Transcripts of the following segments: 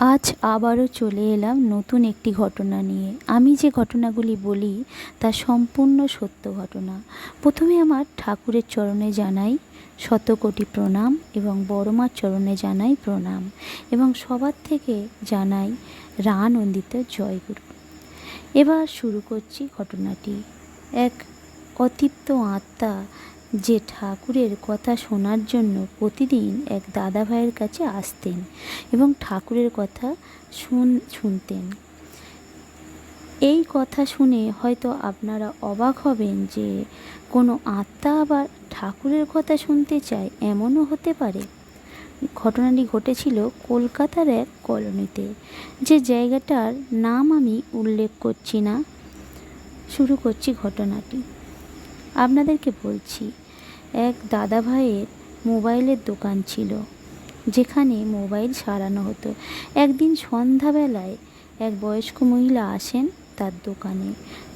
আজ আবারও চলে এলাম নতুন একটি ঘটনা নিয়ে। আমি যে ঘটনাগুলি বলি তা সম্পূর্ণ সত্য ঘটনা। প্রথমে আমার ঠাকুরের চরণে জানাই শতকোটি প্রণাম এবং বড়মার চরণে জানাই প্রণাম এবং সবার থেকে জানাই রানন্দিত জয়গুরু। এবার শুরু করছি ঘটনাটি। এক অতৃপ্ত আত্মা যে ঠাকুরের কথা শোনার জন্য প্রতিদিন এক দাদা ভাইয়ের কাছে আসতেন এবং ঠাকুরের কথা শুনতেন। এই কথা শুনে হয়তো আপনারা অবাক হবেন যে কোনো আত্মা আবার ঠাকুরের কথা শুনতে চায়, এমনও হতে পারে। ঘটনাটি ঘটেছিল কলকাতার এক কলোনিতে, যে জায়গাটার নাম আমি উল্লেখ করছি না। শুরু করছি ঘটনাটি। আপনাদেরকে বলছি, এক দাদা ভাইয়ের মোবাইলের দোকান ছিল, যেখানে মোবাইল সারানো হতো। একদিন সন্ধ্যাবেলায় এক বয়স্ক মহিলা আসেন তার দোকানে,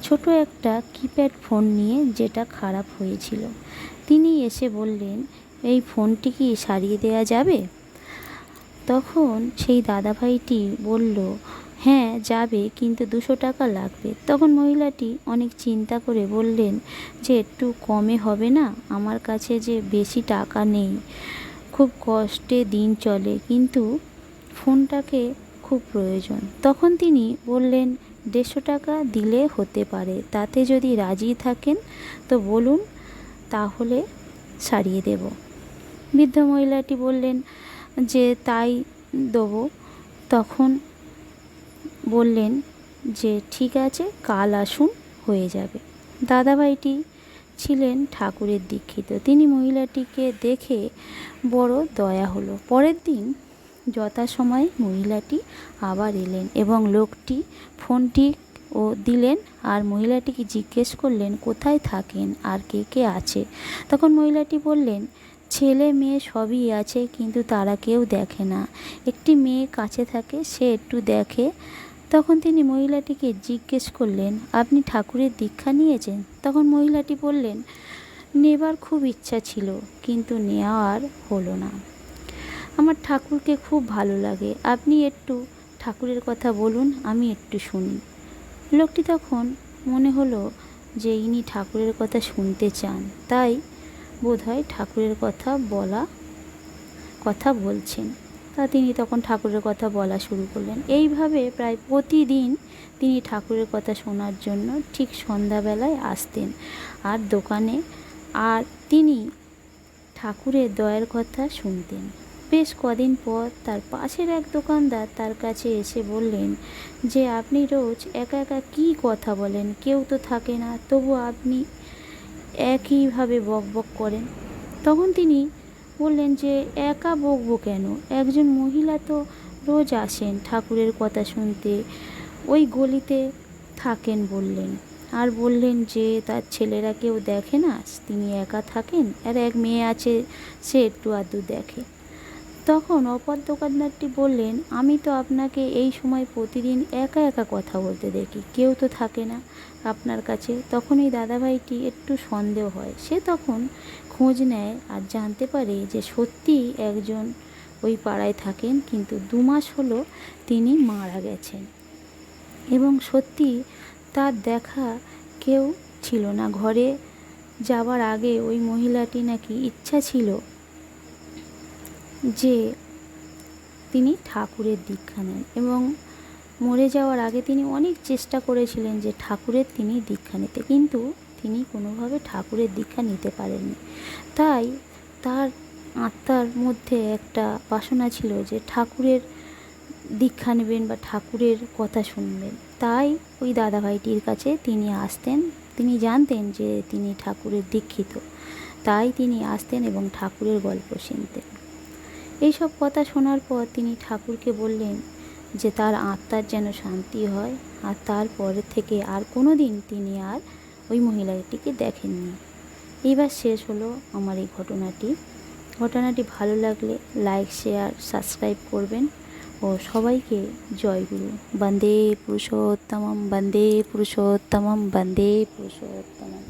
ছোট একটা কিপ্যাড ফোন নিয়ে, যেটা খারাপ হয়েছিল। তিনি এসে বললেন, এই ফোনটি কি সারিয়ে দেওয়া যাবে? তখন সেই দাদাভাইটি বলল, হ্যাঁ যাবে, কিন্তু 200 টাকা লাগবে। তখন মহিলাটি অনেক চিন্তা করে বললেন যে একটু কমে হবে না? আমার কাছে যে বেশি টাকা নেই, খুব কষ্টে দিন চলে, কিন্তু ফোনটাকে খুব প্রয়োজন। তখন তিনি বললেন, 150 টাকা দিলে হতে পারে, তাতে যদি রাজি থাকেন তো বলুন, তাহলে সারিয়ে দেব। বৃদ্ধ মহিলাটি বললেন যে তাই দেবো। তখন বললেন যে ঠিক আছে, কাল আসুন, হয়ে যাবে। দাদাভাইটি ছিলেন ঠাকুরের দীক্ষিত। তিনি মহিলাটিকে দেখে বড় দয়া হলো। পরের দিন যথাসময়ে মহিলাটি আবার এলেন এবং লোকটি ফোনটি ও দিলেন, আর মহিলাটিকে জিজ্ঞেস করলেন কোথায় থাকেন আর কে কে আছে। তখন মহিলাটি বললেন, ছেলে মেয়ে সবই আছে, কিন্তু তারা কেউ দেখে না। একটি মেয়ে কাছে থাকে, সে একটু দেখে। তখন তিনি মহিলাটিকে জিজ্ঞেস করলেন, আপনি ঠাকুরের দীক্ষা নিয়েছেন? তখন মহিলাটি বললেন, নেবার খুব ইচ্ছা ছিল, কিন্তু নেওয়ার হলো না। আমার ঠাকুরকে খুব ভালো লাগে, আপনি একটু ঠাকুরের কথা বলুন, আমি একটু শুনি। লোকটি তখন মনে হলো যে ইনি ঠাকুরের কথা শুনতে চান, তাই বোধহয় ঠাকুরের কথা বলছেন। তিনি তখন ঠাকুরের কথা বলা শুরু করলেন। এইভাবে প্রায় প্রতিদিন তিনি ঠাকুরের কথা শোনার জন্য ঠিক সন্ধ্যাবেলায় আসতেন আর দোকানে, আর তিনি ঠাকুরের দয়ার কথা শুনতেন। বেশ কদিন পর তার পাশের এক দোকানদার তার কাছে এসে বললেন যে আপনি রোজ একা একা কী কথা বলেন, কেউ তো থাকে না, তবু আপনি একইভাবে বকবক করেন। তখন তিনি বললেন যে একা বকবো কেন, একজন মহিলা তো রোজ আসেন ঠাকুরের কথা শুনতে, ওই গলিতে থাকেন বললেন, আর বললেন যে তার ছেলেরা কেউ দেখে না, তিনি একা থাকেন, আর এক মেয়ে আছে, সে একটু আধটু দেখে। তখন অপর দোকানদারটি বললেন, আমি তো আপনাকে এই সময় প্রতিদিন একা একা কথা বলতে দেখি, কেউ তো থাকে না আপনার কাছে। তখন এই দাদাভাইটি একটু সন্দেহ হয়। সে তখন খোঁজ নেয় আর জানতে পারে যে সত্যিই একজন ওই পাড়ায় থাকেন, কিন্তু 2 মাস হলো তিনি মারা গেছেন এবং সত্যি তার দেখা কেউ ছিল না। ঘরে যাবার আগে ওই মহিলাটি নাকি ইচ্ছা ছিল যে তিনি ঠাকুরের দীক্ষা নেন, এবং মরে যাওয়ার আগে তিনি অনেক চেষ্টা করেছিলেন যে ঠাকুরের তিনি দীক্ষা নিতে, কিন্তু তিনি কোনোভাবে ঠাকুরের দীক্ষা নিতে পারেননি। তাই তার আত্মার মধ্যে একটা বাসনা ছিল যে ঠাকুরের দীক্ষা নেবেন বা ঠাকুরের কথা শুনবেন। তাই ওই দাদাভাইটির কাছে তিনি আসতেন। তিনি জানতেন যে তিনি ঠাকুরের দীক্ষিত, তাই তিনি আসতেন এবং ঠাকুরের গল্প শুনতেন। এইসব কথা শোনার পর তিনি ঠাকুরকে বললেন যে তার আত্মার যেন শান্তি হয়, আর তারপরে থেকে আর কোনো দিন তিনি আর ওই মহিলাটিকে দেখেননি। এইবার শেষ হলো আমার এই ঘটনাটি ভালো লাগলে লাইক, শেয়ার, সাবস্ক্রাইব করবেন ও সবাইকে জয়গুরু। বন্দে পুরুষোত্তমম, বন্দে পুরুষোত্তমম, বন্দে পুরুষোত্তমম।